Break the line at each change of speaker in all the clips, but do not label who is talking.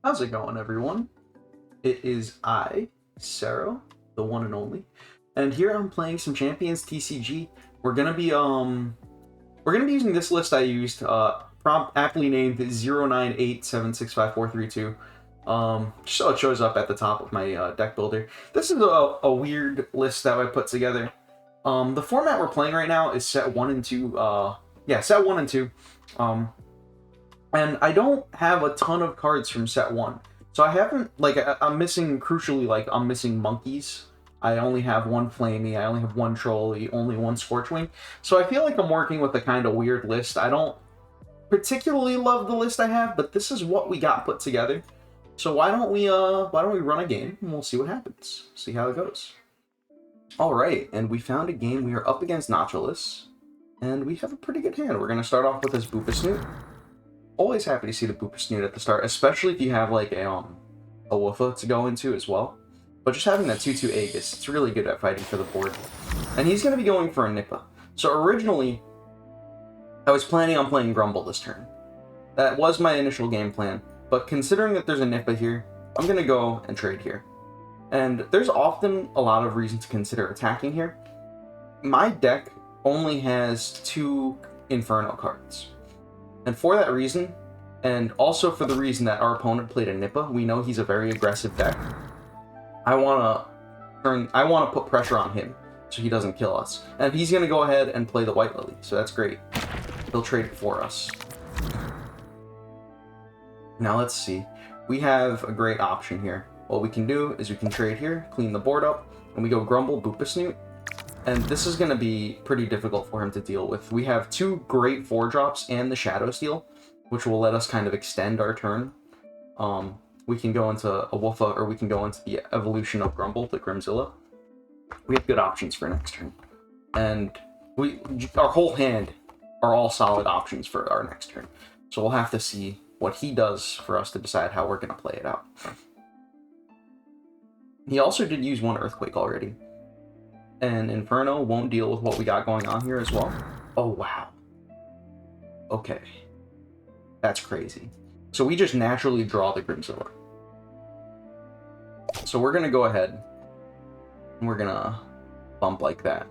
How's it going, everyone? It is I, Sarah, the one and only, and here I'm playing some Champions TCG. We're gonna be using this list I used, prompt aptly named 0987654332. Just so it shows up at the top of my deck builder. This is a weird list that I put together. The format we're playing right now is set 1 and 2. Set 1 and 2. And I don't have a ton of cards from set 1. So I haven't, I'm missing, crucially, I'm missing monkeys. I only have one Flamey, I only have one Trolley, only one Scorchwing. So I feel like I'm working with a kind of weird list. I don't particularly love the list I have, but this is what we got put together. So why don't we run a game and we'll see what happens. See how it goes. Alright, and we found a game. We are up against Nautilus, and we have a pretty good hand. We're gonna start off with this Boopasnoot. Always happy to see the Boopasnoot at the start, especially if you have like a Woofa to go into as well. But just having that 2/2 Aegis, it's really good at fighting for the board. And he's going to be going for a Nippa. So originally, I was planning on playing Grumble this turn. That was my initial game plan. But considering that there's a Nippa here, I'm going to go and trade here. And there's often a lot of reason to consider attacking here. My deck only has 2 Inferno cards. And for that reason, and also for the reason that our opponent played a Nippa, we know he's a very aggressive deck. I want to put pressure on him so he doesn't kill us. And he's going to go ahead and play the White Lily, so that's great. He'll trade it for us. Now let's see. We have a great option here. What we can do is we can trade here, clean the board up, and we go Grumble, Boopasnoot. And this is going to be pretty difficult for him to deal with. We have 2 great 4-drops and the Shadow Steel, which will let us kind of extend our turn. We can go into a Woofa, or we can go into the evolution of Grumble, the Grimzilla. We have good options for next turn. And our whole hand are all solid options for our next turn. So we'll have to see what he does for us to decide how we're going to play it out. He also did use 1 Earthquake already. And Inferno won't deal with what we got going on here as well. Oh, wow. Okay. That's crazy. So we just naturally draw the Grimzilla. So we're going to go ahead and we're going to bump like that.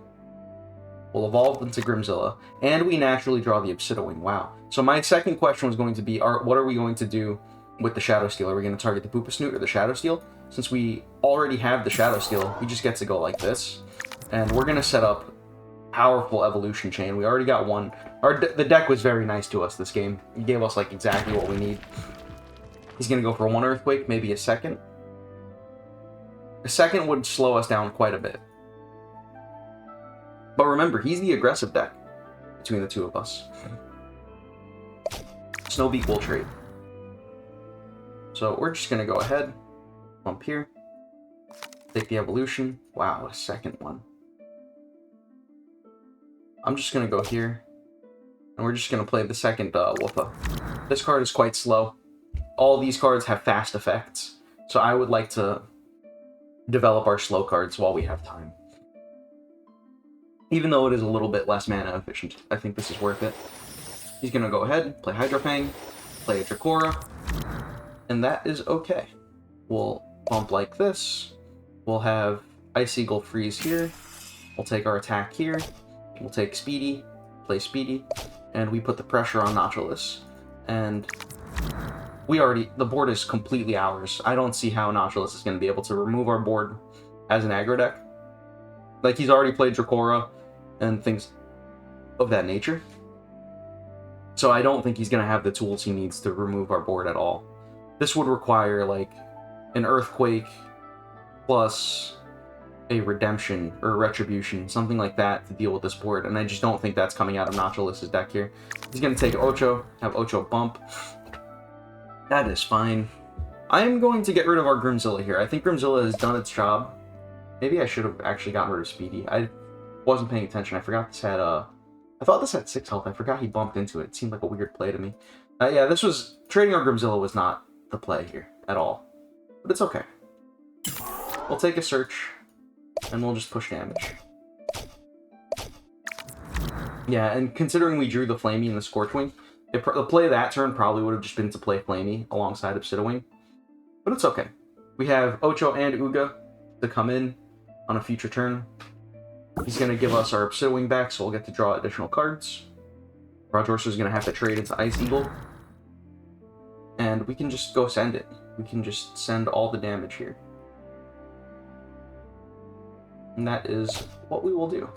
We'll evolve into Grimzilla, and we naturally draw the Obsidian. Wow. So my second question was going to be, what are we going to do with the Shadow Steel? Are we going to target the Boopasnoot or the Shadow Steel? Since we already have the Shadow Steel, he just gets to go like this. And we're going to set up powerful evolution chain. We already got one. The deck was very nice to us this game. It gave us exactly what we need. He's going to go for 1 Earthquake, maybe a second. A second would slow us down quite a bit. But remember, he's the aggressive deck between the 2 of us. Snowbeak will trade. So we're just going to go ahead, bump here, take the evolution. Wow, a second one. I'm just going to go here, and we're just going to play the second Woofa. This card is quite slow. All these cards have fast effects, so I would like to develop our slow cards while we have time. Even though it is a little bit less mana efficient, I think this is worth it. He's going to go ahead, play Hydropang, play a Dracora, and that is okay. We'll bump like this. We'll have Ice Eagle freeze here. We'll take our attack here. We'll take Speedy, play Speedy, and we put the pressure on Nautilus. And the board is completely ours. I don't see how Nautilus is going to be able to remove our board as an aggro deck. He's already played Dracora and things of that nature. So I don't think he's going to have the tools he needs to remove our board at all. This would require, an Earthquake plus a Redemption or Retribution, something like that, to deal with this board, and I just don't think that's coming out of Nautilus' deck here. He's going to take Ocho, have Ocho bump. That is fine. I am going to get rid of our Grimzilla here. I think Grimzilla has done its job. Maybe I should have actually gotten rid of Speedy. I wasn't paying attention. I forgot this had I thought this had 6 health. I forgot he bumped into it. It seemed like a weird play to me. Yeah, trading our Grimzilla was not the play here at all. But it's okay. We'll take a search, and we'll just push damage. Yeah, and considering we drew the Flamey and the Scorchwing, the play that turn probably would have just been to play Flamey alongside Obsidian. But it's okay. We have Ocho and Uga to come in on a future turn. He's going to give us our Pseudo-Wing back, so we'll get to draw additional cards. Rajorsa is going to have to trade into Ice Eagle. And we can just go send it. We can just send all the damage here. And that is what we will do.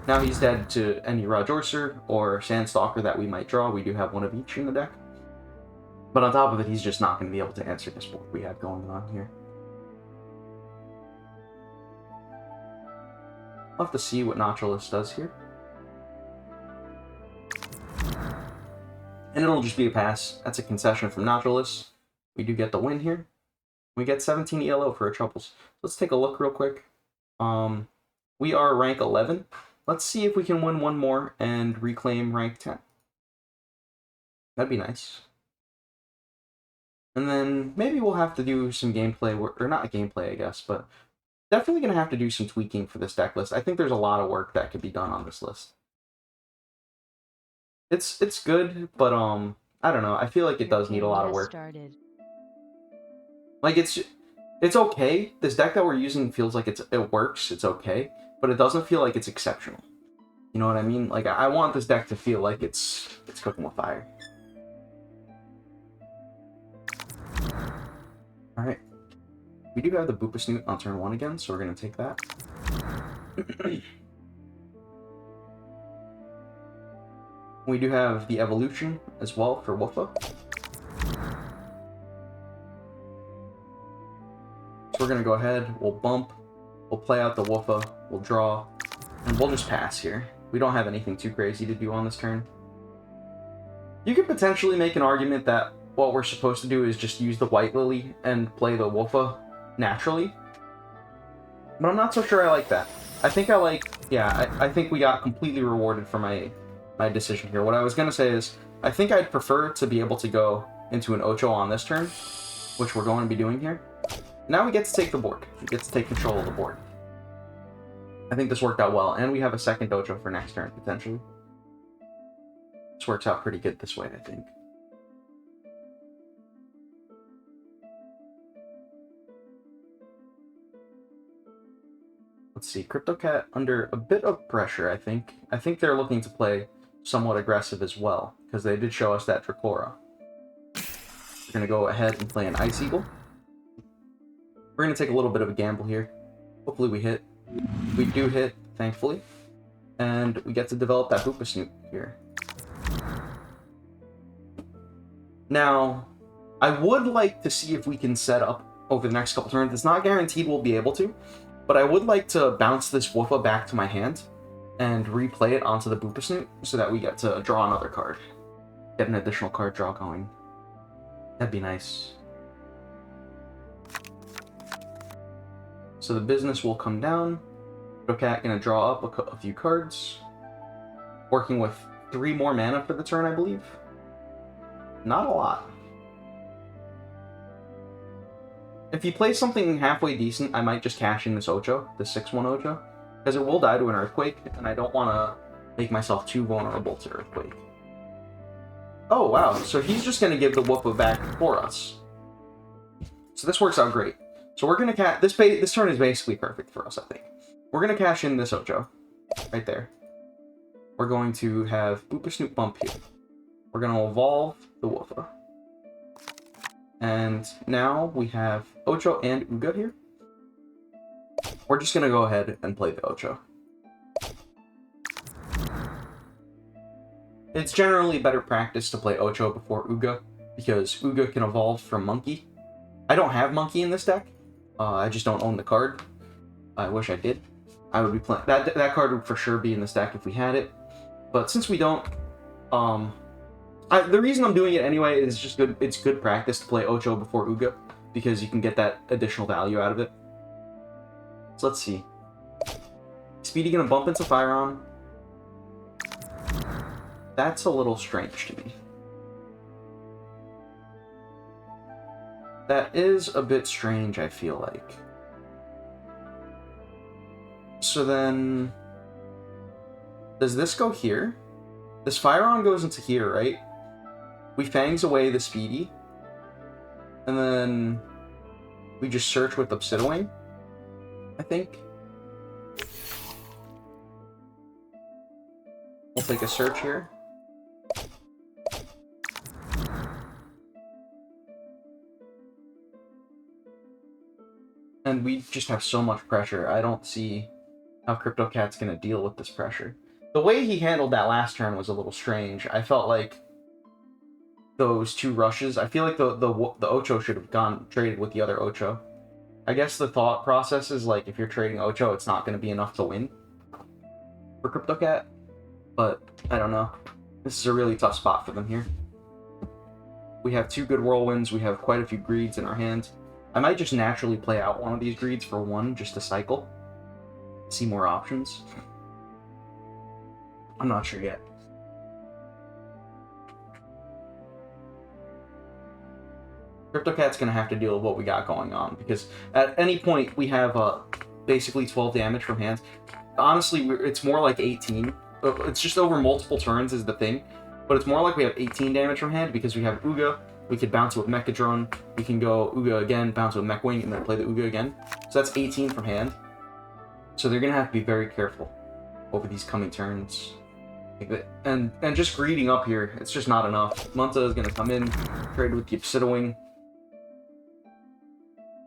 Now he's dead to any Rajorsa or Sandstalker that we might draw. We do have one of each in the deck. But on top of it, he's just not going to be able to answer this board we have going on here. I'll have to see what Naturalist does here. And it'll just be a pass. That's a concession from Naturalist. We do get the win here. We get 17 ELO for our troubles. Let's take a look real quick. We are rank 11. Let's see if we can win one more and reclaim rank 10. That'd be nice. And then maybe we'll have to do some gameplay, or not gameplay, I guess, but definitely going to have to do some tweaking for this deck list. I think there's a lot of work that could be done on this list. It's good, but I don't know. I feel like it does need a lot of work. Like it's okay. This deck that we're using feels like it works. It's okay, but it doesn't feel like it's exceptional. You know what I mean? Like I want this deck to feel like it's cooking with fire. All right. We do have the Boopa Snoot on turn 1 again, so we're gonna take that. We do have the Evolution as well for Woofa. So we're gonna go ahead, we'll bump, we'll play out the Woofa, we'll draw, and we'll just pass here. We don't have anything too crazy to do on this turn. You could potentially make an argument that what we're supposed to do is just use the White Lily and play the Woofa naturally. But I'm not so sure I like that. I think I think we got completely rewarded for my decision here. What I was going to say is, I think I'd prefer to be able to go into an Ocho on this turn, which we're going to be doing here. Now we get to take the board. We get to take control of the board. I think this worked out well, and we have a second Dojo for next turn, potentially. This works out pretty good this way, I think. Let's see, CryptoCat under a bit of pressure, I think. I think they're looking to play somewhat aggressive as well, because they did show us that Dracora. We're going to go ahead and play an Ice Eagle. We're going to take a little bit of a gamble here. Hopefully we hit. We do hit, thankfully. And we get to develop that Boopa Snoot here. Now, I would like to see if we can set up over the next couple turns. It's not guaranteed we'll be able to, but I would like to bounce this Woofa back to my hand and replay it onto the Boopa Snoot so that we get to draw another card. Get an additional card draw going. That'd be nice. So the business will come down. CryptoCat gonna draw up a few cards. Working with 3 more mana for the turn, I believe. Not a lot. If he plays something halfway decent, I might just cash in this Ocho, the 6/1 Ocho, because it will die to an Earthquake, and I don't want to make myself too vulnerable to Earthquake. Oh, wow, so he's just going to give the Woofa back for us. So this works out great. So we're going to this turn is basically perfect for us, I think. We're going to cash in this Ocho, right there. We're going to have Boopa Snoot bump here. We're going to evolve the Woofa. And now we have Ocho and Uga here. We're just going to go ahead and play the Ocho. It's generally better practice to play Ocho before Uga, because Uga can evolve from Monkey. I don't have Monkey in this deck. I just don't own the card. I wish I did. I would be playing that card would for sure be in this deck if we had it. But since we don't, the reason I'm doing it anyway is just good. It's good practice to play Ocho before Uga, because you can get that additional value out of it. So let's see. Speedy gonna bump into Firearm. That's a little strange to me. That is a bit strange, I feel like. So then, does this go here? This Firearm goes into here, right? We Fangs away the Speedy. And then we just search with Obsidian, I think. We'll take a search here. And we just have so much pressure. I don't see how CryptoCat's going to deal with this pressure. The way he handled that last turn was a little strange. I felt like those 2 rushes, I feel like the Ocho should have gone traded with the other Ocho. I guess the thought process is like if you're trading Ocho, it's not going to be enough to win for CryptoCat. But I don't know. This is a really tough spot for them here. We have 2 good Whirlwinds. We have quite a few Greeds in our hand. I might just naturally play out one of these Greeds for 1 just to cycle. See more options. I'm not sure yet. CryptoCat's going to have to deal with what we got going on, because at any point we have basically 12 damage from hand. Honestly, it's more like 18. It's just over multiple turns is the thing, but it's more like we have 18 damage from hand because we have Uga. We could bounce it with Mechadron. We can go Uga again, bounce it with Mech Wing, and then play the Uga again. So that's 18 from hand. So they're going to have to be very careful over these coming turns. And just greeding up here, it's just not enough. Munta is going to come in, trade with the Obsidian.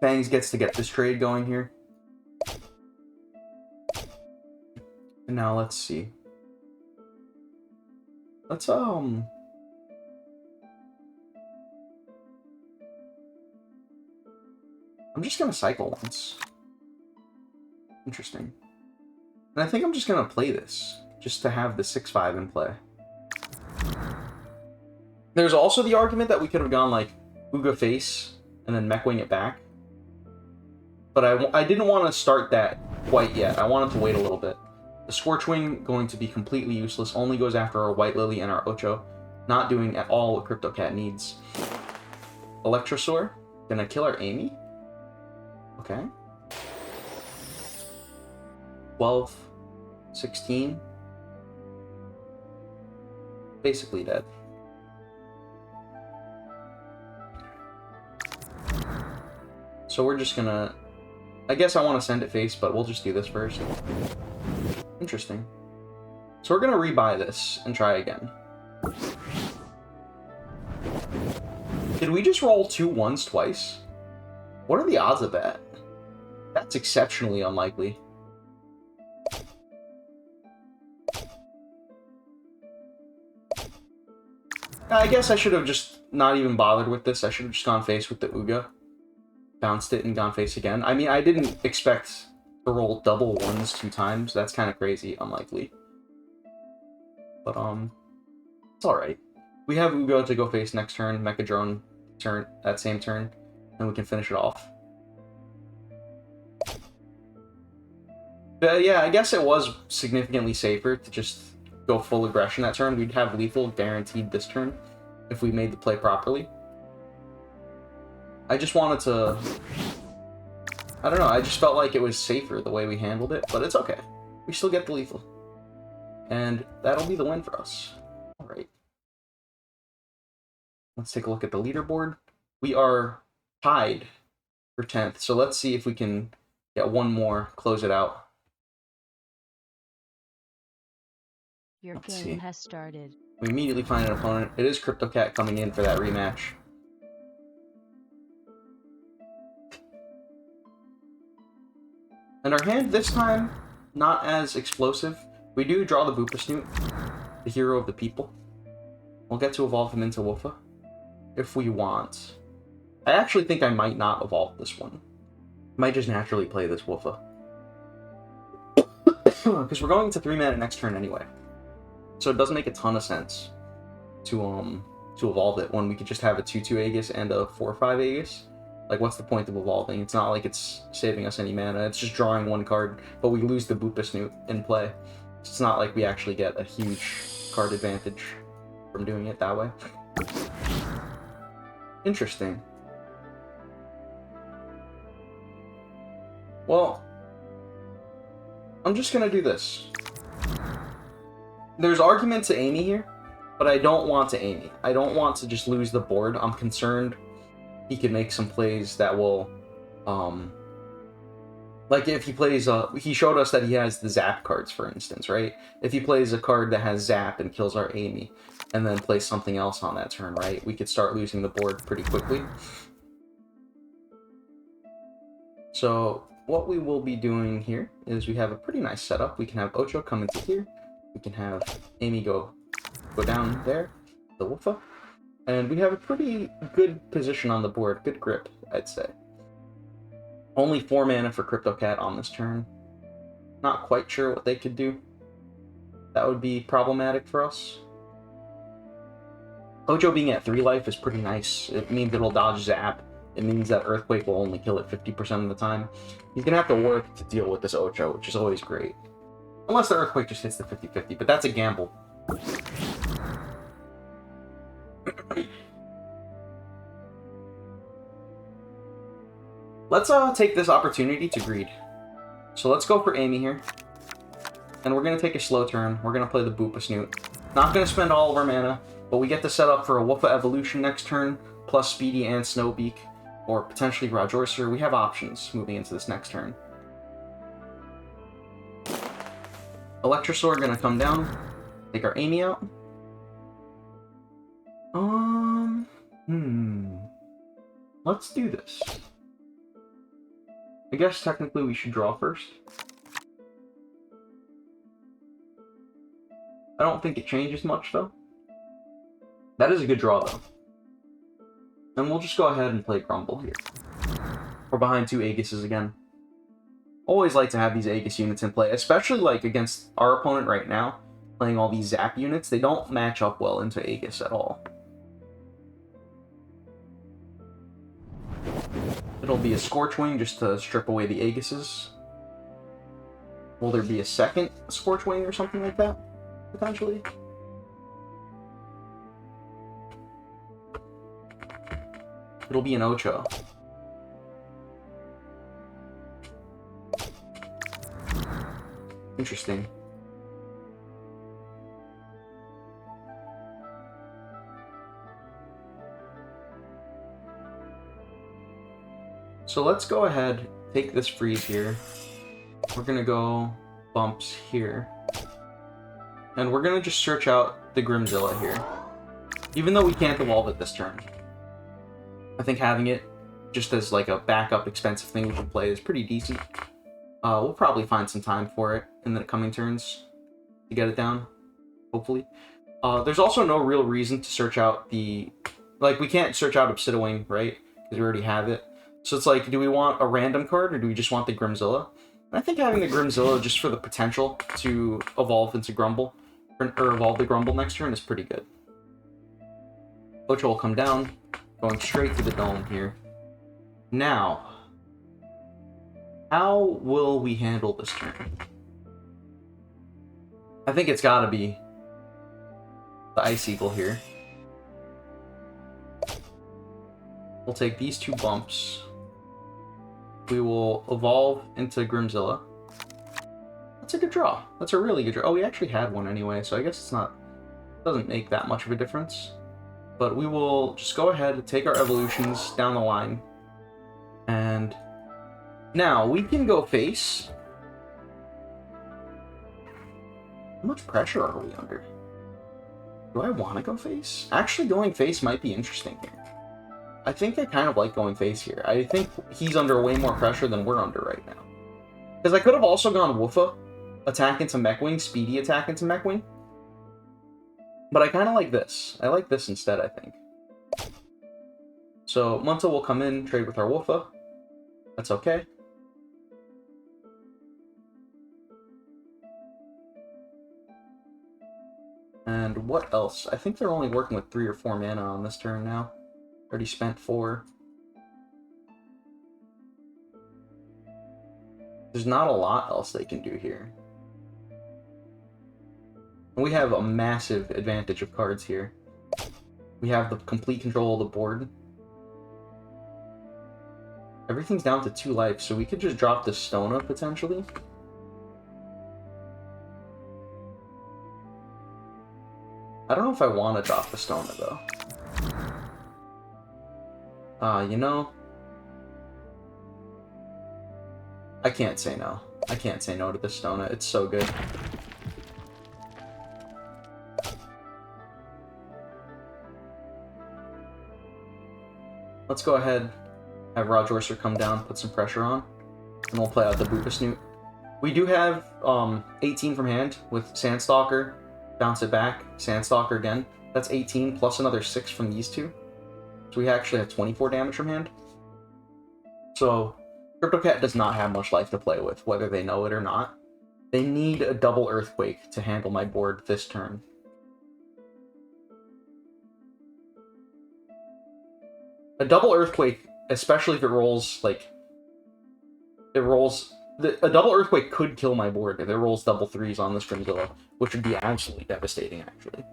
Fangs gets to get this trade going here. And now let's see. Let's, I'm just gonna cycle once. Interesting. And I think I'm just gonna play this, just to have the 6-5 in play. There's also the argument that we could have gone, like, Uga face, and then Mech Wing it back. But I didn't want to start that quite yet. I wanted to wait a little bit. The Scorchwing, going to be completely useless, only goes after our White Lily and our Ocho. Not doing at all what CryptoCat needs. Electrosaur, gonna kill our Amy. Okay. 12, 16. Basically dead. So we're just gonna... I guess I want to send it face, but we'll just do this first. Interesting. So we're gonna rebuy this and try again. Did we just roll 2 1s twice? What are the odds of that? That's exceptionally unlikely. I guess I should have just not even bothered with this. I should have just gone face with the Uga. Bounced it and gone face again. I mean, I didn't expect to roll double 1s 2 times. That's kind of crazy, unlikely. But, it's alright. We have Uga to go face next turn, Mechadron turn, that same turn, and we can finish it off. But yeah, I guess it was significantly safer to just go full aggression that turn. We'd have lethal guaranteed this turn if we made the play properly. I just wanted to... I don't know, I just felt like it was safer the way we handled it, but it's okay. We still get the lethal. And that'll be the win for us. Alright. Let's take a look at the leaderboard. We are tied for 10th, so let's see if we can get one more, close it out.
Your game has started.
We immediately find an opponent. It is CryptoCat coming in for that rematch. And our hand this time, not as explosive. We do draw the Boopasnoot, the hero of the people. We'll get to evolve him into Woofa, if we want. I actually think I might not evolve this one. I might just naturally play this Woofa. Because we're going to 3-mana next turn anyway. So it doesn't make a ton of sense to evolve it when we could just have a 2/2 Aegis and a 4/5 Aegis. Like, what's the point of evolving? It's not like it's saving us any mana. It's just drawing one card, but we lose the Boopasnoot in play. It's not like we actually get a huge card advantage from doing it that way. Interesting. Well, I'm just gonna do this. There's argument to Amy here. But I don't want to Amy. I don't want to just lose the board. I'm concerned he can make some plays that will, like if he plays, he showed us that he has the Zap cards, for instance, right? If he plays a card that has Zap and kills our Amy, and then plays something else on that turn, right? We could start losing the board pretty quickly. So what we will be doing here is we have a pretty nice setup. We can have Ocho come into here. We can have Amy go down there, the Woofa. And we have a pretty good position on the board. Good grip, I'd say. Only 4 mana for CryptoCat on this turn. Not quite sure what they could do. That would be problematic for us. Ocho being at 3 life is pretty nice. It means it'll dodge Zap. It means that Earthquake will only kill it 50% of the time. He's going to have to work to deal with this Ocho, which is always great. Unless the Earthquake just hits the 50-50, but that's a gamble. Let's take this opportunity to greed. So let's go for Amy here. And we're going to take a slow turn. We're going to play the Boopa Snoot. Not going to spend all of our mana, but we get to set up for a Woofa Evolution next turn, plus Speedy and Snowbeak, or potentially Rajorcer. We have options moving into this next turn. Electrosaur going to come down, take our Amy out. Let's do this. I guess technically we should draw first. I don't think it changes much, though. That is a good draw, though. And we'll just go ahead and play Grumble here. We're behind 2 Aegises again. Always like to have these Aegis units in play, especially like against our opponent right now, playing all these Zap units. They don't match up well into Aegis at all. It'll be a Scorchwing just to strip away the Aegises. Will there be a second Scorchwing or something like that, potentially? It'll be an Ocho. Interesting. So let's go ahead, take this freeze here. We're gonna go bumps here. And we're gonna just search out the Grimzilla here. Even though we can't evolve it this turn. I think having it just as like a backup expensive thing we can play is pretty decent. We'll probably find some time for it in the coming turns to get it down, hopefully. There's also no real reason to search out the... Like, we can't search out Obsidiwing, right? Because we already have it. So it's like, do we want a random card, or do we just want the Grimzilla? And I think having the Grimzilla just for the potential to evolve into Grumble, or evolve the Grumble next turn is pretty good. Ocho will come down, going straight to the Dome here. Now, how will we handle this turn? I think it's gotta be the Ice Eagle here. We'll take these 2 bumps. We will evolve into Grimzilla. That's a good draw. That's a really good draw. Oh, we actually had one anyway, so I guess it's not... doesn't make that much of a difference. But we will just go ahead and take our evolutions down the line. And now we can go face. How much pressure are we under? Do I want to go face? Actually, going face might be interesting here. I think I kind of like going face here. I think he's under way more pressure than we're under right now. Because I could have also gone Woofa, attack into Mechwing, Speedy attack into Mechwing. But I kind of like this. I like this instead, I think. So, Munta will come in, trade with our Woofa. That's okay. And what else? I think they're only working with 3 or 4 mana on this turn now. Already spent 4. There's not a lot else they can do here. And we have a massive advantage of cards here. We have the complete control of the board. Everything's down to 2 life, so we could just drop this Stona, potentially. I don't know if I want to drop the Stona, though. You know... I can't say no. I can't say no to the Stona. It's so good. Let's go ahead, have Rajorcer come down, put some pressure on, and we'll play out the Boopasnoot. We do have 18 from hand with Sandstalker, bounce it back, Sandstalker again. That's 18 plus another 6 from these two. So we actually have 24 damage from hand. So CryptoCat does not have much life to play with, whether they know it or not. They need a double Earthquake to handle my board this turn. A double Earthquake, especially if it rolls, like... a double Earthquake could kill my board if it rolls double 3s on this Grimzilla, which would be absolutely devastating, actually.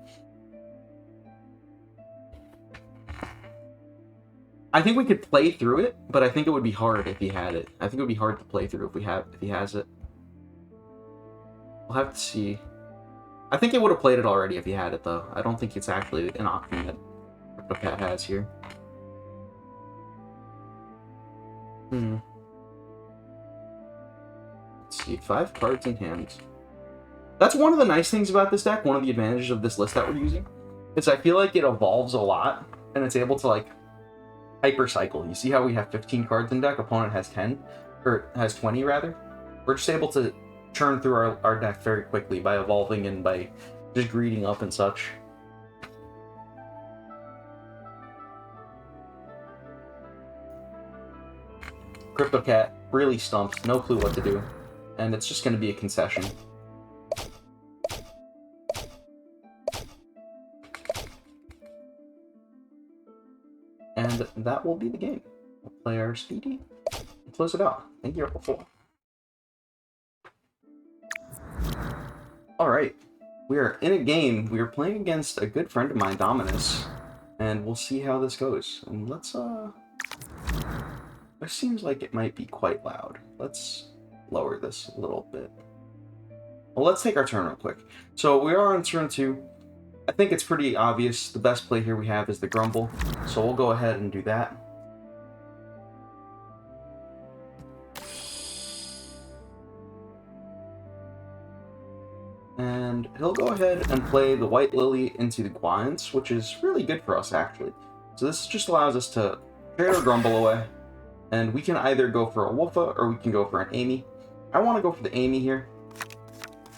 I think we could play through it, but I think it would be hard if he had it. I think it would be hard to play through if he has it. We'll have to see. I think he would have played it already if he had it, though. I don't think it's actually an option that CryptoCat has here. Let's see, 5 cards in hand. That's one of the nice things about this deck, one of the advantages of this list that we're using, is I feel like it evolves a lot, and it's able to, like, hyper cycle. You see how we have 15 cards in deck, opponent has 10, or has 20 rather? We're just able to churn through our deck very quickly by evolving and by just greeding up and such. CryptoCat really stumped, no clue what to do, and it's just going to be a concession. And that will be the game. We'll play our Speedy and close it out. Thank you, Ripple 4. Alright, we are in a game. We are playing against a good friend of mine, Dominus, and we'll see how this goes. And let's, this seems like it might be quite loud. Let's lower this a little bit. Well, let's take our turn real quick. So we are on turn 2. I think it's pretty obvious. The best play here we have is the Grumble, so we'll go ahead and do that. And he'll go ahead and play the White Lily into the Guines, which is really good for us, actually. So this just allows us to trade our Grumble away, and we can either go for a Woofa or we can go for an Amy. I want to go for the Amy here,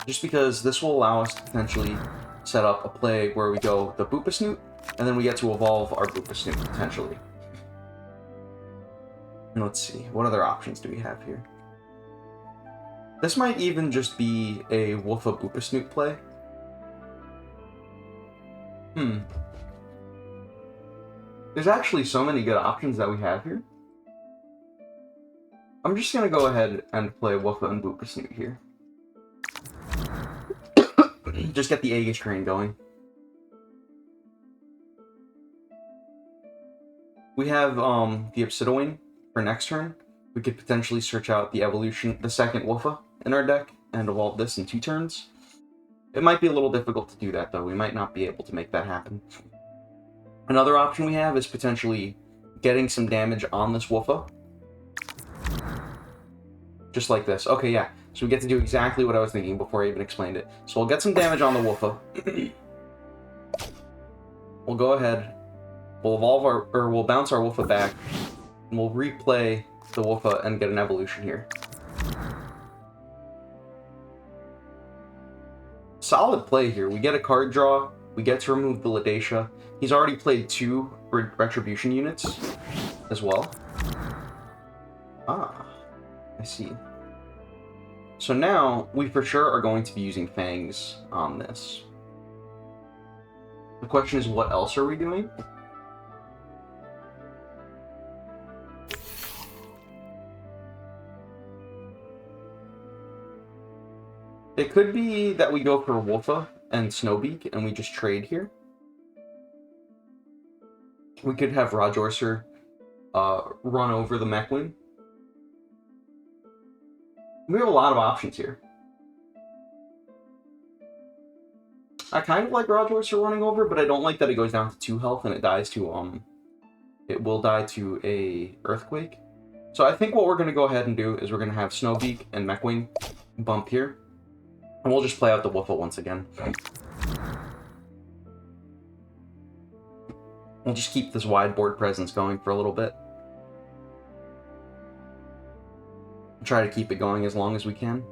just because this will allow us to potentially set up a play where we go the Boopasnoot, and then we get to evolve our Boopasnoot, potentially. And let's see, what other options do we have here? This might even just be a Woofa Boopasnoot play. There's actually so many good options that we have here. I'm just going to go ahead and play Woofa and Boopasnoot here. Just get the Aegis train going. We have the Obsidian for next turn. We could potentially search out the evolution, the second Woofa in our deck, and evolve this in 2 turns. It might be a little difficult to do that, though. We might not be able to make that happen. Another option we have is potentially getting some damage on this Woofa. Just like this. Okay, yeah. So we get to do exactly what I was thinking before I even explained it. So we'll get some damage on the Woofa. We'll go ahead. We'll evolve our, or we'll bounce our Woofa back, and we'll replay the Woofa and get an evolution here. Solid play here. We get a card draw. We get to remove the Ladacia. He's already played 2 Retribution units as well. Ah, I see. So now, we for sure are going to be using Fangs on this. The question is, what else are we doing? It could be that we go for Woofa and Snowbeak, and we just trade here. We could have Rajorcer run over the Mechwin. We have a lot of options here. I kind of like Rajorcer running over, but I don't like that it goes down to 2 health and it dies to, it will die to a Earthquake. So I think what we're going to go ahead and do is we're going to have Snowbeak and Mechwing bump here. And we'll just play out the Woofle once again. We'll just keep this wide board presence going for a little bit. Try to keep it going as long as we can.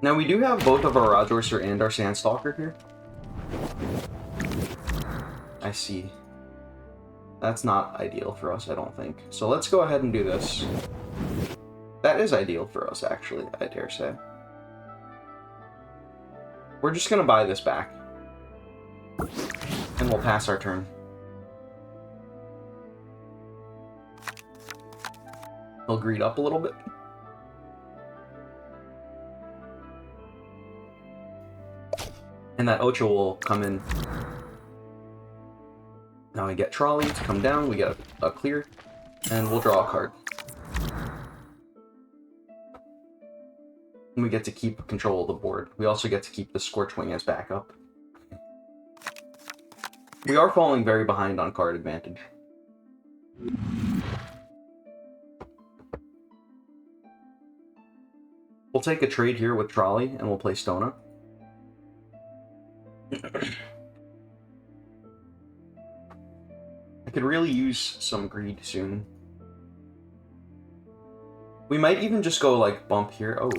Now we do have both of our Rajorcer and our Sandstalker here. I see. That's not ideal for us, I don't think. So let's go ahead and do this. That is ideal for us, actually, I dare say. We're just going to buy this back. And we'll pass our turn. He'll greed up a little bit. And that Ocho will come in. Now we get Trolley to come down, we get a clear, and we'll draw a card. And we get to keep control of the board. We also get to keep the Scorchwing as backup. We are falling very behind on card advantage. We'll take a trade here with Trolley, and we'll play Stona. I could really use some greed soon. We might even just go, like, bump here. Oh.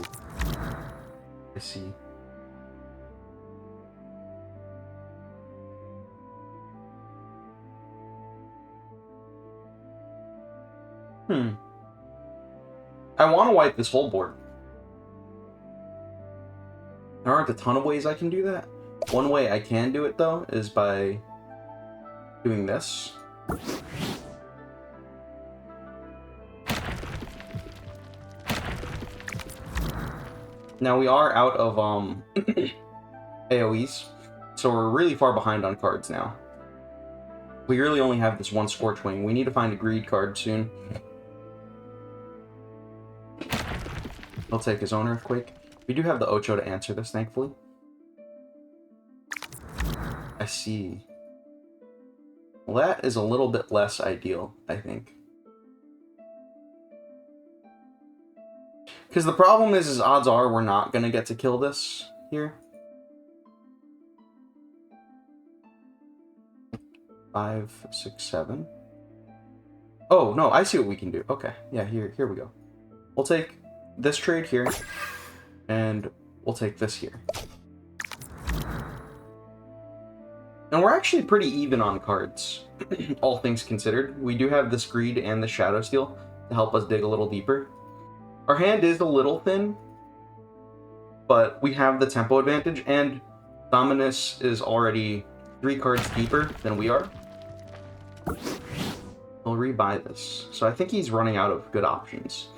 I see. I want to wipe this whole board. There aren't a ton of ways I can do that. One way I can do it, though, is by doing this. Now we are out of AoEs, so we're really far behind on cards now. We really only have this one Scorchwing. We need to find a greed card soon. He'll take his own Earthquake. We do have the Ocho to answer this, thankfully. I see. Well, that is a little bit less ideal, I think. Because the problem is odds are we're not going to get to kill this here. 5, 6, 7. Oh, no, I see what we can do. Okay, yeah, here we go. We'll take this trade here, and we'll take this here. And we're actually pretty even on cards, all things considered. We do have this Greed and the Shadow Steel to help us dig a little deeper. Our hand is a little thin, but we have the tempo advantage, and Dominus is already 3 cards deeper than we are. He'll rebuy this. So I think he's running out of good options.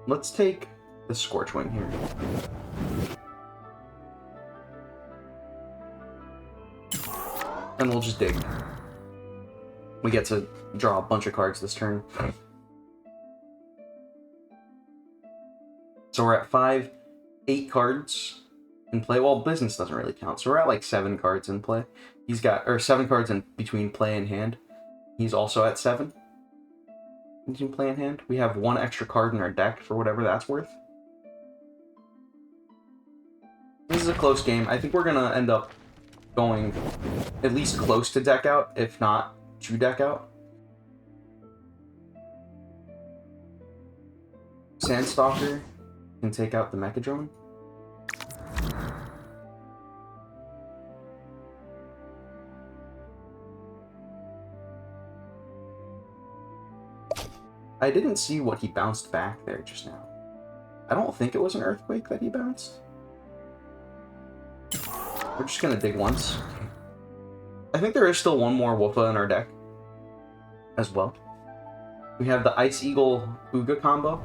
Let's take the Scorchwing here. And we'll just dig. We get to draw a bunch of cards this turn. So we're at 5, 8 cards in play. Well, business doesn't really count. So we're at like 7 cards in play. He's got, or 7 cards in between play and hand. He's also at 7. Between play and hand. We have 1 extra card in our deck for whatever that's worth. This is a close game. I think we're gonna end up going at least close to deck out, if not to deck out. Sandstalker can take out the Mechadrone. I didn't see what he bounced back there just now. I don't think it was an Earthquake that he bounced. We're just gonna dig once. I think there is still one more Woofa in our deck as well. We have the Ice Eagle Uga combo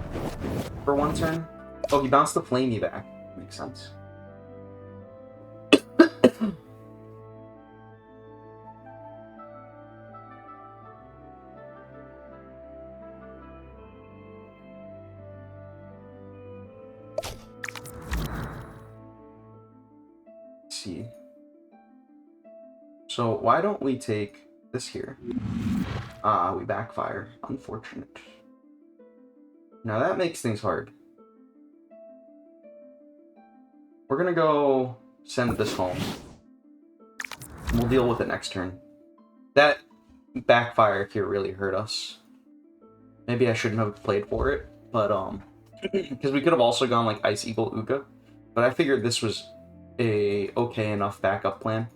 for 1 turn. Oh, he bounced the Flamey back. Makes sense. Let's see. So why don't we take this here? Ah, we backfire. Unfortunate. Now that makes things hard. We're gonna go send this home. We'll deal with it next turn. That backfire here really hurt us. Maybe I shouldn't have played for it, but because we could have also gone like Ice Eagle Uga, but I figured this was a okay enough backup plan.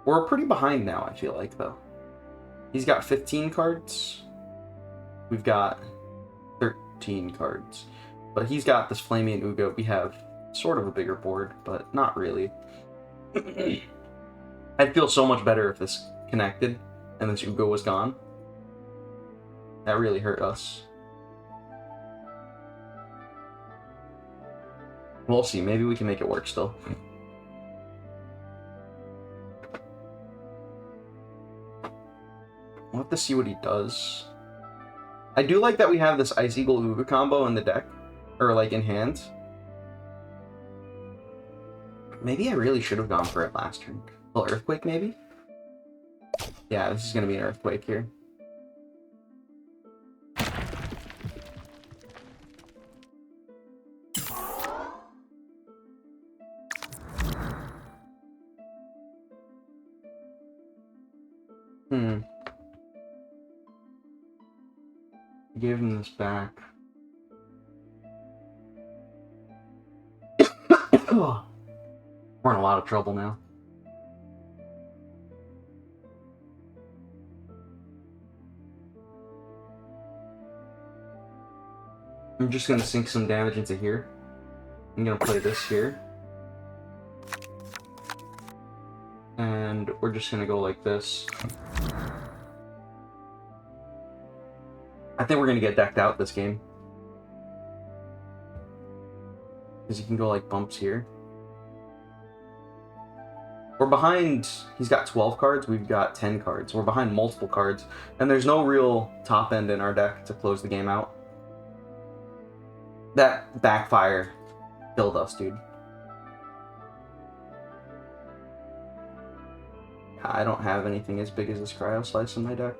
We're pretty behind now, I feel like, though. He's got 15 cards. We've got 13 cards. But he's got this Flaming Uga. We have sort of a bigger board, but not really. I'd feel so much better if this connected and this Uga was gone. That really hurt us. We'll see. Maybe we can make it work still. We'll have to see what he does. I do like that we have this Ice Eagle Uga combo in the deck. Or, like, in hand. Maybe I really should have gone for it last turn. A little Earthquake, maybe? Yeah, this is going to be an Earthquake here. Give him this back. We're in a lot of trouble now. I'm just gonna sink some damage into here. I'm gonna play this here. And we're just gonna go like this. I think we're gonna get decked out this game. Because you can go like bumps here. We're behind, he's got 12 cards, we've got 10 cards. We're behind multiple cards, and there's no real top end in our deck to close the game out. That backfire killed us, dude. I don't have anything as big as this Cryo Slice in my deck.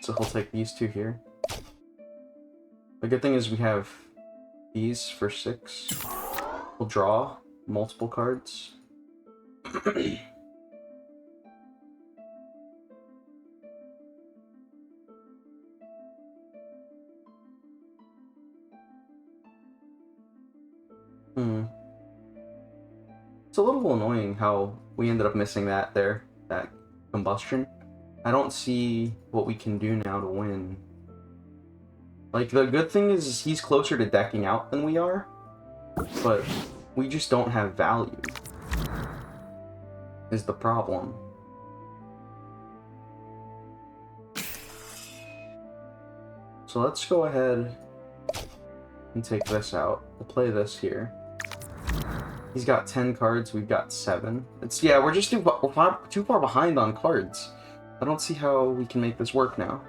So he'll take these two here. The good thing is we have these for 6. We'll draw multiple cards. It's a little annoying how we ended up missing that there, that combustion. I don't see what we can do now to win. Like, the good thing is he's closer to decking out than we are, but we just don't have value, is the problem. So let's go ahead and take this out. We'll play this here. He's got 10 cards, we've got 7. Yeah, we're just too far behind on cards. I don't see how we can make this work now.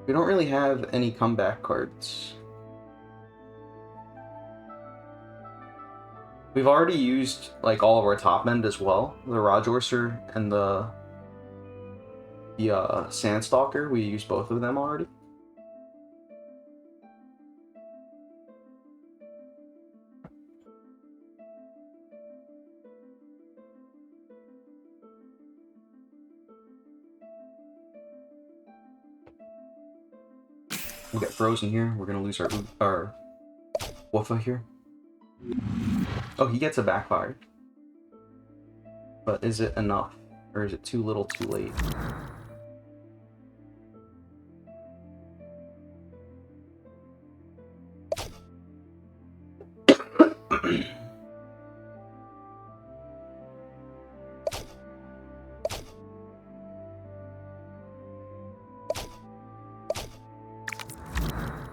We don't really have any comeback cards. We've already used like all of our top end as well. The Rajorcer and the Sandstalker, we used both of them already. We'll get frozen here. We're gonna lose our Woofa here. Oh, he gets a backfire. But is it enough? Or is it too little too late?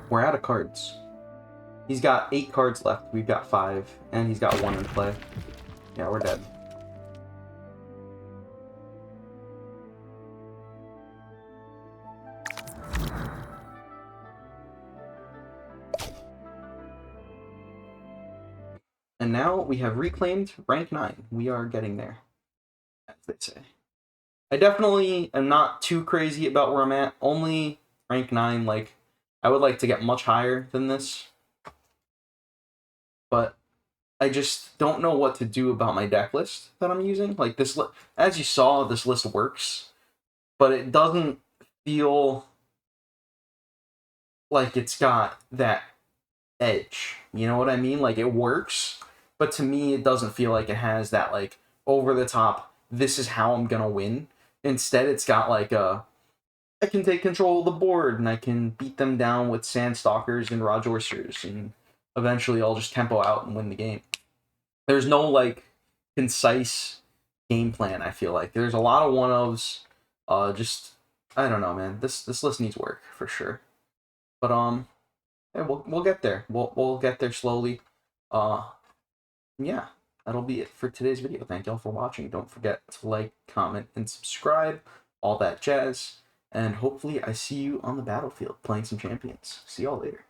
We're out of cards. He's got 8 cards left. We've got 5, and he's got 1 in play. Yeah, we're dead. And now we have reclaimed rank 9. We are getting there, as they say. I definitely am not too crazy about where I'm at. Only rank 9, like, I would like to get much higher than this. But I just don't know what to do about my deck list that I'm using. Like, this, as you saw, this list works, but it doesn't feel like it's got that edge. You know what I mean? Like, it works, but to me, it doesn't feel like it has that, like, over-the-top, this is how I'm gonna win. Instead, it's got, like, I can take control of the board, and I can beat them down with Sandstalkers and Rajorsters, and eventually I'll just tempo out and win the game. There's no, like, concise game plan, I feel like. There's a lot of one-ofs, just, I don't know, man. This list needs work, for sure. But, yeah, we'll get there. We'll get there slowly. Yeah, that'll be it for today's video. Thank y'all for watching. Don't forget to like, comment, and subscribe. All that jazz. And hopefully I see you on the battlefield playing some champions. See y'all later.